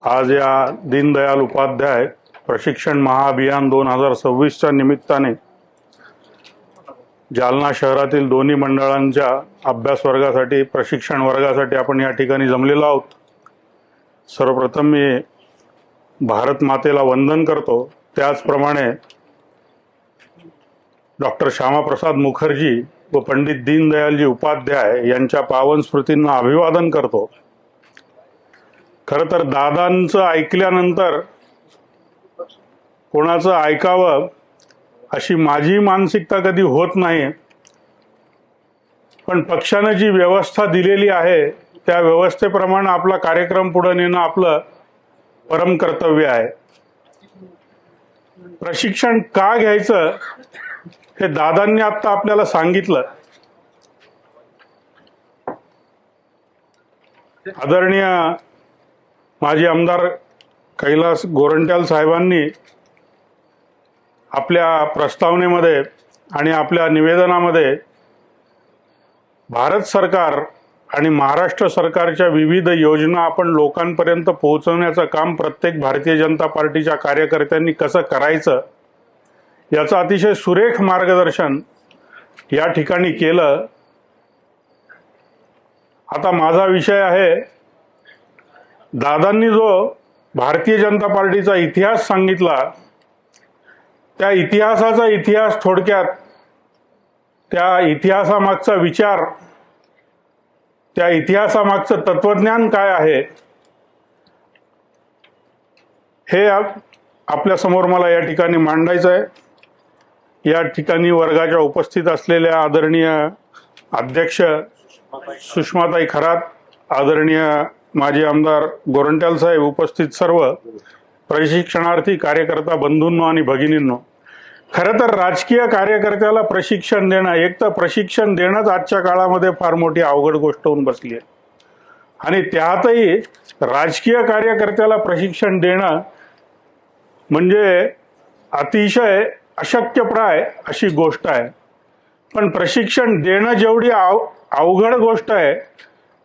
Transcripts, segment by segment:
आज या दीनदयाल उपाध्याय प्रशिक्षण महाअभियान 2026च्या निमित्ताने जालना शहरातील दोन्ही मंडळांच्या अभ्यास वर्गासाठी प्रशिक्षण वर्गासाठी आपण या ठिकाणी जमलेलो आहोत। सर्वप्रथम मी भारत मातेला वंदन करतो। त्याचप्रमाणे डॉक्टर श्यामाप्रसाद मुखर्जी व पंडित दीनदयालजी उपाध्याय यांच्या पावन स्मृतींना अभिवादन करतो। खरं तर दादांचं ऐकल्यानंतर कोणाचं ऐकावं अशी माझी मानसिकता कधी होत नाही, पण पक्षाने जी व्यवस्था दिलेली आहे त्या व्यवस्थेप्रमाणे आपला कार्यक्रम पुढे नेणं आपलं परम कर्तव्य आहे। प्रशिक्षण का घ्यायचं हे दादांनी आता आपल्याला सांगितलं। आदरणीय माजी आमदार कैलास गोरंट्याल साहेबांनी आपल्या प्रस्तावनेमध्ये आणि आपल्या निवेदनामध्ये भारत सरकार आणि महाराष्ट्र सरकारच्या विविध योजना आपण लोकांपर्यंत पोहोचवण्याचं काम प्रत्येक भारतीय जनता पार्टीच्या कार्यकर्त्यांनी कसं करायचं याचं अतिशय सुरेख मार्गदर्शन या ठिकाणी केलं। आता माझा विषय आहे, दादांनी जो भारतीय जनता पार्टीचा इतिहास सांगितला त्या इतिहासाचा इतिहास थोडक्यात, त्या इतिहासामागचा विचार, त्या इतिहासामागचं तत्वज्ञान काय आहे हे आपल्या समोर मला या ठिकाणी मांडायचं आहे। या ठिकाणी वर्गाच्या उपस्थित असलेल्या आदरणीय अध्यक्ष सुषमाताई खरात, आदरणीय माजी आमदार गोरंट्याल साहेब, उपस्थित सर्व प्रशिक्षणार्थी कार्यकर्ता बंधूंनो आणि भगिनींनो, खरं तर राजकीय कार्यकर्त्याला प्रशिक्षण देणं, एक तर प्रशिक्षण देणंच आजच्या काळामध्ये फार मोठी अवघड गोष्ट होऊन बसली आहे आणि त्यातही राजकीय कार्यकर्त्याला प्रशिक्षण देणं म्हणजे अतिशय अशक्यप्राय अशी गोष्ट आहे। पण प्रशिक्षण देणं जेवढी अवघड गोष्ट आहे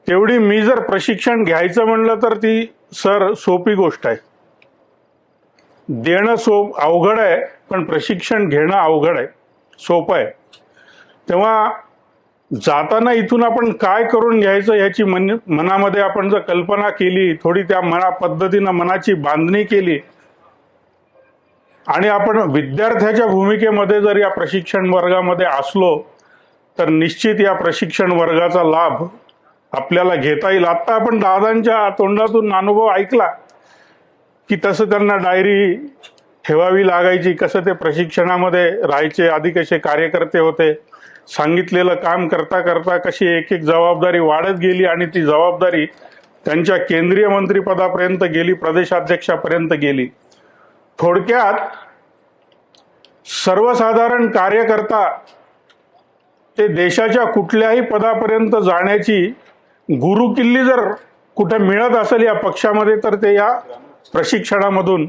तेवढी मी जर प्रशिक्षण घ्यायचं म्हणलं तर ती सोपी गोष्ट आहे। देणं अवघड आहे पण प्रशिक्षण घेणं अवघड आहे, सोपं आहे। तेव्हा जाताना इथून आपण काय करून घ्यायचं याची मनामध्ये आपण जर कल्पना केली, थोडी त्या पद्धतीनं मनाची बांधणी केली आणि आपण विद्यार्थ्याच्या भूमिकेमध्ये जर या प्रशिक्षण वर्गामध्ये असलो तर निश्चित या प्रशिक्षण वर्गाचा लाभ आपल्याला घेता येईल। आता आपण दादांच्या तोंडातून अनुभव ऐकला की तसं त्यांना डायरी ठेवावी लागायची, कसं ते प्रशिक्षणामध्ये राहायचे, आधी कसे कार्यकर्ते होते, सांगितलेलं काम करता करता कशी एक एक जबाबदारी वाढत गेली आणि ती जबाबदारी त्यांच्या केंद्रीय मंत्रिपदापर्यंत गेली, प्रदेशाध्यक्षापर्यंत गेली। थोडक्यात सर्वसाधारण कार्यकर्ता ते देशाच्या कुठल्याही पदापर्यंत जाण्याची गुरुकिल्ली जर कुठे मिळत असेल या पक्षामध्ये तर ते या प्रशिक्षणामधून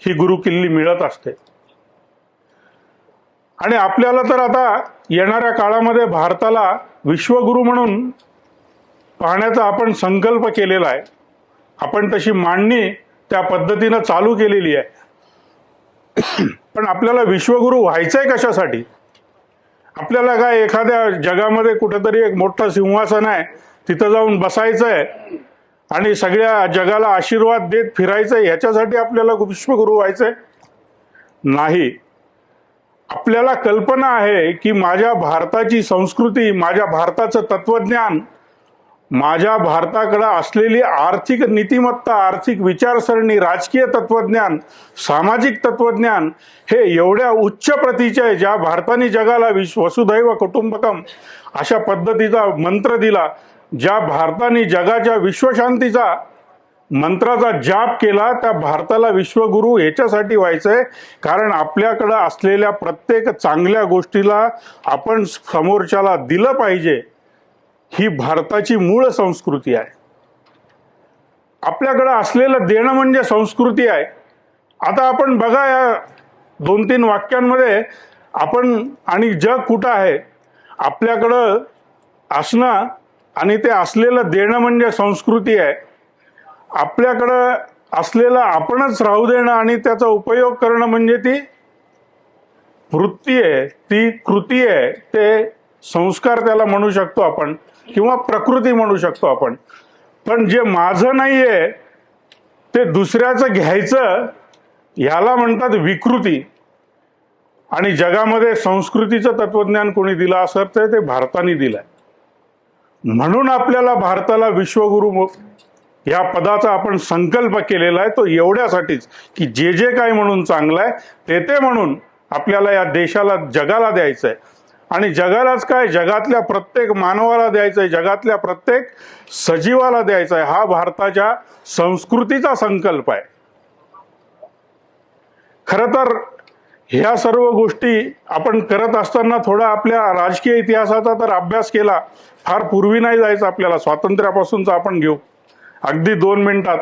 ही गुरुकिल्ली मिळत असते। आणि आपल्याला तर आता येणाऱ्या काळामध्ये भारताला विश्वगुरु म्हणून पाहण्याचा आपण संकल्प केलेला आहे। आपण तशी मांडणी त्या पद्धतीनं चालू केलेली आहे। पण आपल्याला विश्वगुरु व्हायचंय कशासाठी? आपल्याला काय एखाद्या जगामध्ये कुठेतरी एक मोठं सिंहासन आहे, तिथं जाऊन बसायचंय आणि सगळ्या जगाला आशीर्वाद देत फिरायचंय, ह्याच्यासाठी आपल्याला विश्वगुरु व्हायचंय? नाही। आपल्याला कल्पना आहे की माझ्या भारताची संस्कृती, माझ्या भारताचं तत्वज्ञान, माझ्या भारताकडे असलेली आर्थिक नीतिमत्ता, आर्थिक विचारसरणी, राजकीय तत्वज्ञान, सामाजिक तत्वज्ञान हे एवढ्या उच्च प्रतीचे आहे, ज्या भारताने जगाला वसुधैव कुटुंबकम अशा पद्धतीचा मंत्र दिला, ज्या भारताने जगाच्या विश्वशांतीचा मंत्राचा जाप केला, त्या भारताला विश्वगुरु याच्यासाठी व्हायचंय कारण आपल्याकडे असलेल्या प्रत्येक चांगल्या गोष्टीला आपण समोरच्याला दिलं पाहिजे। ही भारताची मूळ संस्कृती आहे। आपल्याकडे असलेलं देणं म्हणजे संस्कृती आहे। आता आपण बघा या 2-3 वाक्यांमध्ये आपण आणि जग कुठं आहे, आपल्याकडं असणं आणि ते असलेलं देणं म्हणजे संस्कृती आहे। आपल्याकडं असलेला आपणच राहू देणं आणि त्याचा उपयोग करणं म्हणजे ती वृत्ती आहे, ती कृती आहे, ते संस्कार त्याला म्हणू शकतो आपण किंवा प्रकृती म्हणू शकतो आपण. पण जे माझं नाहीये ते दुसऱ्याचं घ्यायचं ह्याला म्हणतात विकृती. आणि जगामध्ये संस्कृतीचं तत्वज्ञान कोणी दिलं असं तर ते भारताने दिलंय. म्हणून आपल्याला भारताला विश्वगुरु या पदाचा आपण संकल्प केलेला आहे, तो एवढ्यासाठीच की जे जे काय म्हणून चांगलं आहे ते ते म्हणून आपल्याला या देशाला जगाला द्यायचंय. आणि जगालाच काय, जगातल्या प्रत्येक मानवाला द्यायचंय, जगातल्या प्रत्येक सजीवाला द्यायचंय. हा भारताच्या संस्कृतीचा संकल्प आहे. खरं तर ह्या सर्व गोष्टी आपण करत असताना थोडा आपल्या राजकीय इतिहासाचा तर अभ्यास केला. फार पूर्वी नाही जायचं आपल्याला, स्वातंत्र्यापासूनच आपण घेऊ अगदी 2 मिनिटात.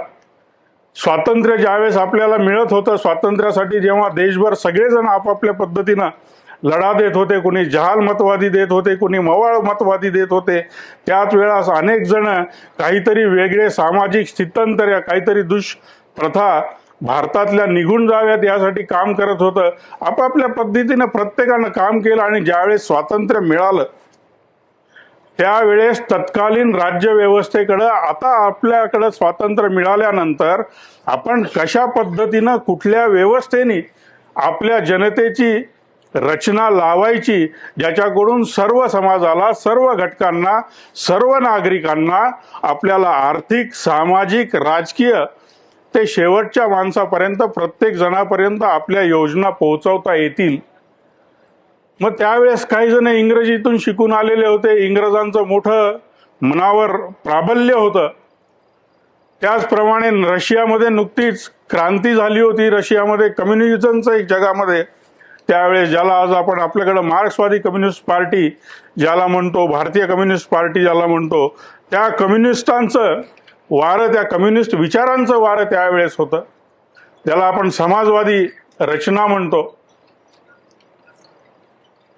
स्वातंत्र्य ज्यावेळेस आपल्याला मिळत होतं, स्वातंत्र्यासाठी जेव्हा देशभर सगळेजण आपापल्या पद्धतीनं लढा देत होते, कोणी जहाल मतवादी देत होते, कोणी मवाळ मतवादी देत होते, त्याच वेळेस अनेक जण काहीतरी वेगळे सामाजिक स्थित्यंतर, काहीतरी दुष्प्रथा भारतातल्या निघून जाव्यात यासाठी काम करत होतं. आपापल्या पद्धतीनं प्रत्येकानं काम केलं. आणि ज्यावेळेस स्वातंत्र्य मिळालं त्यावेळेस तत्कालीन राज्य व्यवस्थेकडं, आता आपल्याकडं स्वातंत्र्य मिळाल्यानंतर आपण कशा पद्धतीनं, कुठल्या व्यवस्थेने आपल्या जनतेची रचना लावायची, ज्याच्याकडून सर्व समाजाला, सर्व घटकांना, सर्व नागरिकांना आपल्याला आर्थिक, सामाजिक, राजकीय ते शेवटच्या माणसापर्यंत, प्रत्येक जणापर्यंत आपल्या योजना पोहोचवता येतील. मग त्यावेळेस काही जण इंग्रजीतून शिकून आलेले होते, इंग्रजांचं मोठं मनावर प्राबल्य होतं. त्याचप्रमाणे रशियामध्ये नुकतीच क्रांती झाली होती, रशियामध्ये कम्युनिझमचं एक जगामध्ये. त्यावेळेस ज्याला आज आपण आपल्याकडं मार्क्सवादी कम्युनिस्ट पार्टी ज्याला म्हणतो, भारतीय कम्युनिस्ट पार्टी ज्याला म्हणतो, त्या कम्युनिस्टांचं वारं, त्या कम्युनिस्ट विचारांचं वारं त्यावेळेस होतं. त्याला आपण समाजवादी रचना म्हणतो.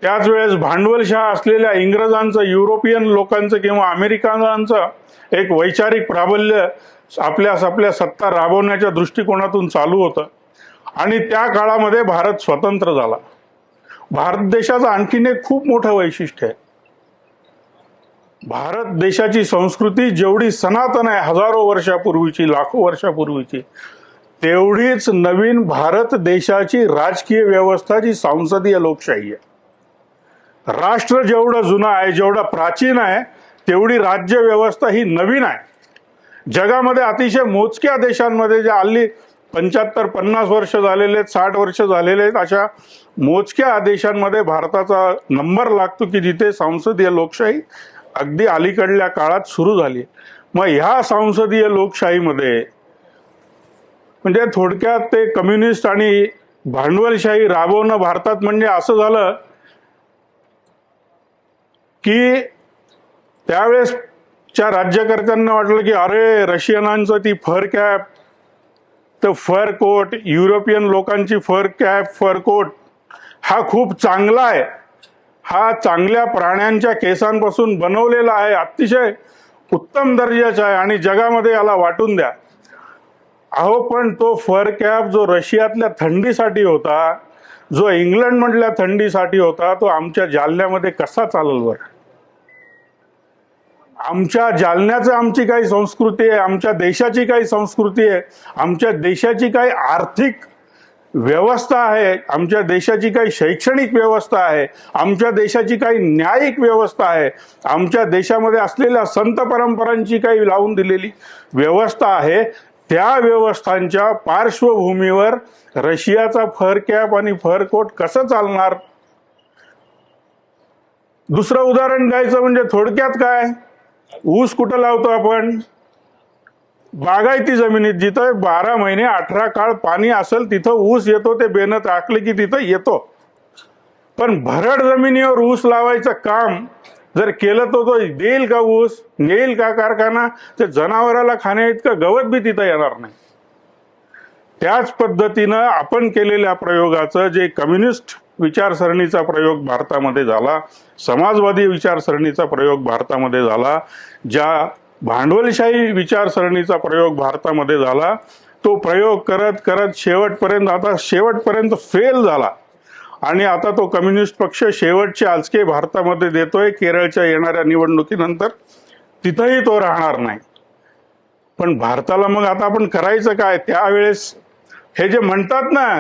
त्याच वेळेस भांडवलशाह असलेल्या इंग्रजांचं, युरोपियन लोकांचं किंवा अमेरिकनांचं एक वैचारिक प्राबल्य आपल्या सत्ता राबवण्याच्या दृष्टिकोनातून चालू होतं. आणि त्या काळामध्ये भारत स्वतंत्र झाला. भारत देशाचं आणखीन एक खूप मोठं वैशिष्ट्य आहे. भारत देशाची संस्कृती जेवढी सनातन आहे, हजारो वर्षापूर्वीची, लाखो वर्षापूर्वीची, तेवढीच नवीन भारत देशाची राजकीय व्यवस्था जी संसदीय लोकशाही आहे. राष्ट्र जेवढं जुनं आहे, जेवढं प्राचीन आहे, तेवढी राज्य व्यवस्था ही नवीन आहे. जगामध्ये अतिशय मोजक्या देशांमध्ये, ज्या हल्ली 75-50 वर्ष झालेले आहेत, 60 वर्ष झालेले आहेत, अशा मोजक्या देशांमध्ये भारताचा नंबर लागतो की जिथे संसदीय लोकशाही अगदी अलीकडल्या काळात सुरू झाली. मग ह्या संसदीय लोकशाहीमध्ये म्हणजे थोडक्यात ते कम्युनिस्ट आणि भांडवलशाही राबवणं भारतात म्हणजे असं झालं की त्यावेळेसच्या राज्यकर्त्यांना वाटलं की अरे, रशियनांचं ती फर कॅप, तर फर कोट, युरोपियन लोकांची फर कॅप, फर कोट हा खूप चांगला आहे, हा चांगल्या प्राण्यांच्या केसांपासून बनवलेला आहे, अतिशय उत्तम दर्जाचा आहे आणि जगामध्ये याला वाटून द्या. अहो, पण तो फर कॅप जो रशियातल्या थंडीसाठी होता, जो इंग्लंड मधल्या थंडीसाठी होता, तो आमच्या जालन्यामध्ये कसा चालेल बरं? आमच्या जालन्याचं आमची काही संस्कृती आहे, आमच्या देशाची काही संस्कृती आहे, आमच्या देशाची काही आर्थिक व्यवस्था आहे, आमच्या देशाची काही शैक्षणिक व्यवस्था आहे, आमच्या देशाची काही न्यायिक व्यवस्था आहे, आमच्या देशामध्ये असलेल्या संत परंपरांची काही लावून दिलेली व्यवस्था आहे. त्या व्यवस्थांच्या पार्श्वभूमीवर रशियाचा फर कॅप आणि फर कोट कसं चालणार? दुसरं उदाहरण द्यायचं म्हणजे थोडक्यात काय, ऊस कुठं लावतो आपण? बागायती जमिनीत, जिथं 12 महिने 18 काळ पाणी असेल तिथं ऊस येतो. ते बेनं टाकलं की तिथं येतो. पण भरड जमिनीवर ऊस लावायचं काम जर केलं तर तो देईल का ऊस? नेईल का कारखाना? ते जनावराला खाण्या इतकं गवत बी तिथं येणार नाही. त्याच पद्धतीनं आपण केलेल्या प्रयोगाचं, जे कम्युनिस्ट विचारसरणीचा प्रयोग भारतामध्ये झाला, समाजवादी विचारसरणीचा प्रयोग भारतामध्ये झाला, ज्या भांडवलशाही विचारसरणीचा प्रयोग भारतामध्ये झाला, तो प्रयोग करत करत शेवटपर्यंत फेल झाला आणि आता तो कम्युनिस्ट पक्ष शेवटचे आजके भारतामध्ये देतोय केरळच्या येणाऱ्या निवडणुकीनंतर, तिथंही तो राहणार नाही. पण भारताला मग आता आपण करायचं काय? त्यावेळेस हे जे म्हणतात ना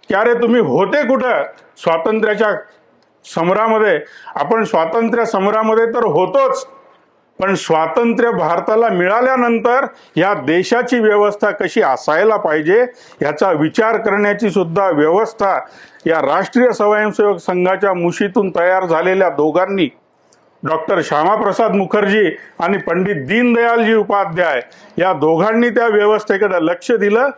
की अरे तुम्ही होते कुठं स्वातंत्र्याच्या समरामध्ये, आपण स्वातंत्र्य समरामध्ये तर होतोच, पण स्वातंत्र्य भारताला मिळाल्यानंतर या देशाची व्यवस्था कशी असायला पाहिजे याचा विचार करण्याची सुद्धा व्यवस्था या राष्ट्रीय स्वयंसेवक संघाच्या मुशीतून तयार झालेल्या दोघांनी, डॉक्टर श्यामाप्रसाद मुखर्जी आणि पंडित दीनदयालजी उपाध्याय, या दोघांनी त्या व्यवस्थेकडे लक्ष दिलं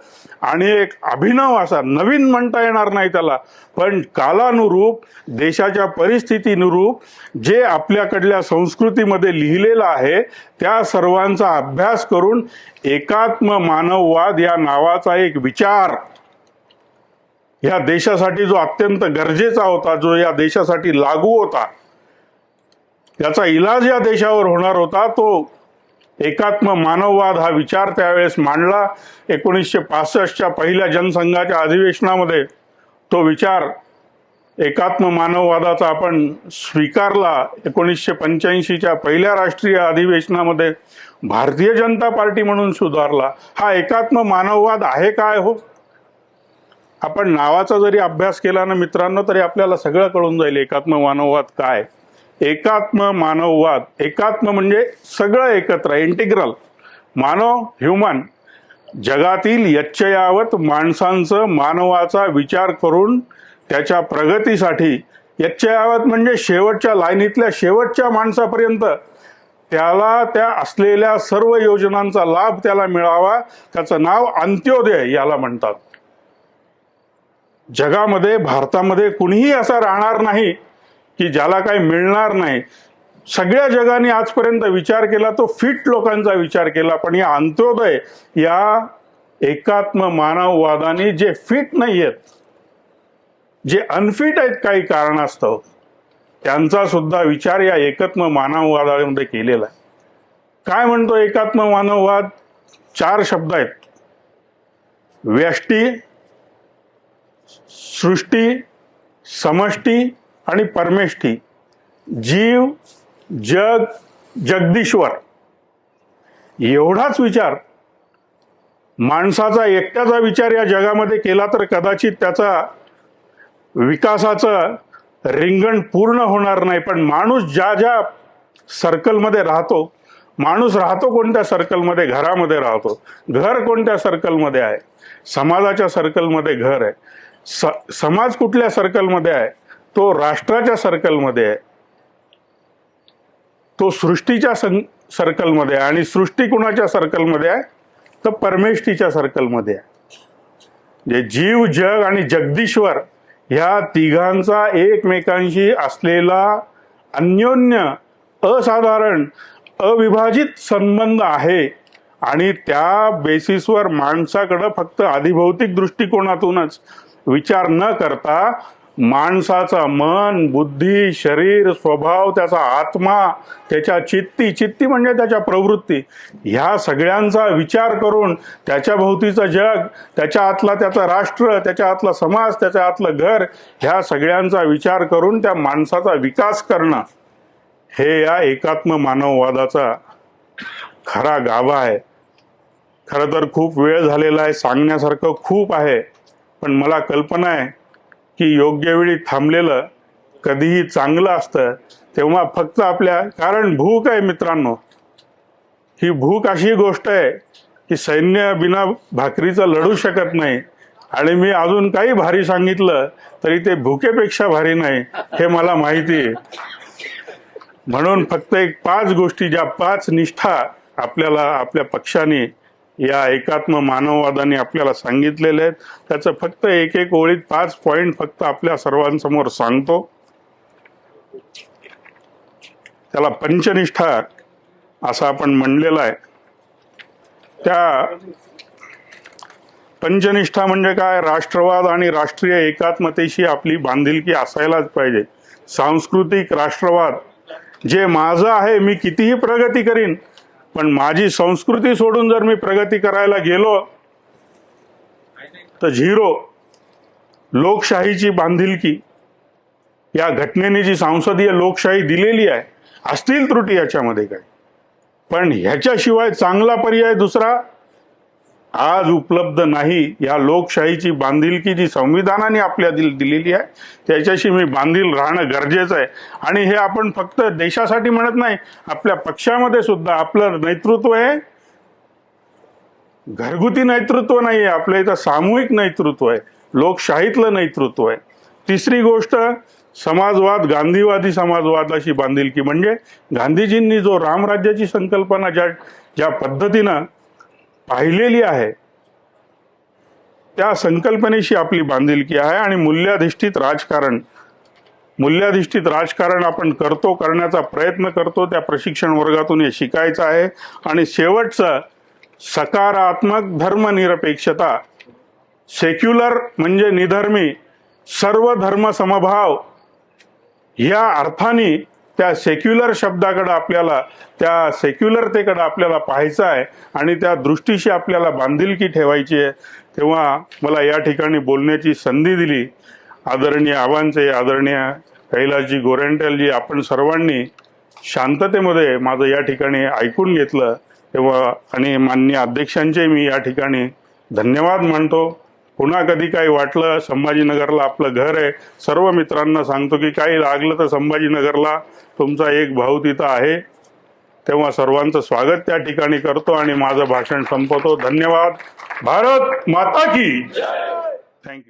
आणि एक अभिनव असा, नवीन म्हणता येणार नाही त्याला, पण कालानुरूप देशाच्या परिस्थितीनुरूप जे आपल्याकडल्या संस्कृतीमध्ये लिहिलेलं आहे त्या सर्वांचा अभ्यास करून एकात्म मानववाद या नावाचा एक विचार या देशासाठी जो अत्यंत गरजेचा होता, जो या देशासाठी लागू होता, याचा इलाज या देशावर होणार होता, तो एकात्म मानववाद हा विचार त्यावेळेस मांडला. 1965च्या पहिल्या जनसंघाच्या अधिवेशनामध्ये तो विचार एकात्म मानववादाचा आपण स्वीकारला. 1985च्या पहिल्या राष्ट्रीय अधिवेशनामध्ये भारतीय जनता पार्टी म्हणून सुधारला. हा एकात्म मानववाद आहे काय हो? आपण नावाचा जरी अभ्यास केला ना मित्रांनो, तरी आपल्याला सगळं कळून जाईल एकात्म मानववाद काय. एकात्म मानववाद, एकात्म म्हणजे सगळं एकत्र, इंटिग्रल, मानव, ह्युमन, जगातील यच्चयावत माणसांचं, मानवाचा विचार करून त्याच्या प्रगतीसाठी, यच्चयावत म्हणजे शेवटच्या लाईनीतल्या शेवटच्या माणसापर्यंत त्याला त्या असलेल्या सर्व योजनांचा लाभ त्याला मिळावा, त्याचं नाव अंत्योदय याला म्हणतात. जगामध्ये, भारतामध्ये कुणीही असा राहणार नाही की ज्याला काही मिळणार नाही. सगळ्या जगाने आजपर्यंत विचार केला तो फिट लोकांचा विचार केला, पण या अंत्योदय या एकात्म मानववादाने जे फिट नाही आहेत, जे अनफिट आहेत काही कारणास्तव, त्यांचा सुद्धा विचार या एकात्म मानववादामध्ये केलेला आहे. काय म्हणतो एकात्म मानववाद? 4 शब्द आहेत: व्यष्टी, सृष्टी, समष्टी आणि परमेष्ठी. जीव, जग, जगदीश्वर एवढाच विचार माणसाचा एकट्याचा विचार या जगामध्ये केला तर कदाचित त्याचा विकासाचं रिंगण पूर्ण होणार नाही. पण माणूस ज्या ज्या सर्कलमध्ये राहतो, माणूस राहतो कोणत्या सर्कलमध्ये? घरामध्ये राहतो. घर कोणत्या सर्कलमध्ये आहे? समाजाच्या सर्कलमध्ये घर आहे. समाज कुठल्या सर्कलमध्ये आहे? तो राष्ट्राच्या सर्कलमध्ये आहे. तो सृष्टीच्या सर्कलमध्ये आहे. आणि सृष्टी कुणाच्या सर्कलमध्ये आहे? तर परमेष्ठीच्या सर्कलमध्ये आहे. जे जीव, जग आणि जगदीश्वर ह्या तिघांचा एकमेकांशी असलेला अन्योन्य, असाधारण, अविभाजित संबंध आहे. आणि त्या बेसिसवर माणसाकडं फक्त अधिभौतिक दृष्टिकोनातूनच विचार न करता माणसाचा मन, बुद्धी, शरीर, स्वभाव, त्याचा आत्मा, त्याच्या चित्ती म्हणजे त्याच्या प्रवृत्ती, ह्या सगळ्यांचा विचार करून त्याच्या भोवतीचं जग, त्याच्या आतला त्याचं राष्ट्र, त्याच्या आतला समाज, त्याच्या आतलं घर, ह्या सगळ्यांचा विचार करून त्या माणसाचा विकास करणं, हे या एकात्म मानववादाचा खरा गाभा आहे. खरं तर खूप वेळ झालेला आहे, सांगण्यासारखं खूप आहे, पण मला कल्पना आहे की योग्य वेळी थांबलेलं कधीही चांगलं असतं. तेव्हा फक्त कारण भूक आहे मित्रांनो, ही भूक अशी गोष्ट आहे की सैन्य बिना भाकरीचं लढू शकत नाही. आणि मी अजून काही भारी सांगितलं तरी ते भुकेपेक्षा भारी नाही, हे मला माहिती आहे. म्हणून फक्त 5 गोष्टी, ज्या 5 निष्ठा आपल्याला आपल्या पक्षाने या एकात्म मानववादाने आपल्याला सांगितलेले आहेत, त्याचं फक्त एक ओळीत 5 पॉइंट फक्त आपल्या सर्वांसमोर सांगतो. त्याला पंचनिष्ठा असं आपण म्हणलेलं आहे. त्या पंचनिष्ठा म्हणजे काय? राष्ट्रवाद आणि राष्ट्रीय एकात्मतेशी आपली बांधिलकी असायलाच पाहिजे. सांस्कृतिक राष्ट्रवाद, जे माझं आहे, मी कितीही प्रगती करीन, पण माझी संस्कृती सोडून जर मी प्रगती करायला गेलो तर झिरो. लोकशाहीची बांधिलकी, या घटनेने जी संसदीय लोकशाही दिलेली आहे, असतील त्रुटी याच्यामध्ये काही, पण ह्याच्याशिवाय चांगला पर्याय दुसरा आज उपलब्ध नाही. या लोकशाहीची बांधिलकी जी संविधानाने आपल्या दिलेली आहे त्याच्याशी मी बांधील राहणं गरजेचं आहे. आणि हे आपण फक्त देशासाठी म्हणत नाही, आपल्या पक्षामध्ये सुद्धा आपलं नेतृत्व आहे, घरगुती नेतृत्व नाही आहे, आपल्या इथं सामूहिक नेतृत्व आहे, लोकशाहीतलं नेतृत्व आहे. तिसरी गोष्ट समाजवाद, गांधीवादी समाजवादाशी बांधिलकी, म्हणजे गांधीजींनी जो रामराज्याची संकल्पना ज्या पद्धतीनं पाहिलेली आहे त्या संकल्पनेशी आपली बांधिलकी आहे. आणि मूल्याधिष्ठित राजकारण आपण करण्याचा प्रयत्न करतो. त्या प्रशिक्षण वर्गातून हे शिकायचं आहे. आणि शेवटचं सकारात्मक धर्मनिरपेक्षता, सेक्युलर म्हणजे निधर्मी, सर्व धर्म समभाव, या अर्थाने त्या सेक्युलर शब्दाकडे आपल्याला, त्या सेक्युलरतेकडे आपल्याला पाहायचं आहे आणि त्या दृष्टीशी आपल्याला बांधिलकी ठेवायची आहे. तेव्हा मला या ठिकाणी बोलण्याची संधी दिली आदरणीय आव्हानचे, आदरणीय कैलासजी गोरंट्यालजी, आपण सर्वांनी शांततेमध्ये माझं या ठिकाणी ऐकून घेतलं तेव्हा, आणि माननीय अध्यक्षांचे मी या ठिकाणी धन्यवाद मानतो. पुन्हा कधी काही वाटलं, संभाजीनगरला आपलं घर आहे, सर्व मित्रांना सांगतो की काही लागलं तर संभाजीनगरला तुमचा एक भाऊ तिथं आहे. तेव्हा सर्वांचं स्वागत त्या ठिकाणी करतो आणि माझं भाषण संपवतो. धन्यवाद. भारत माता की. थँक्यू.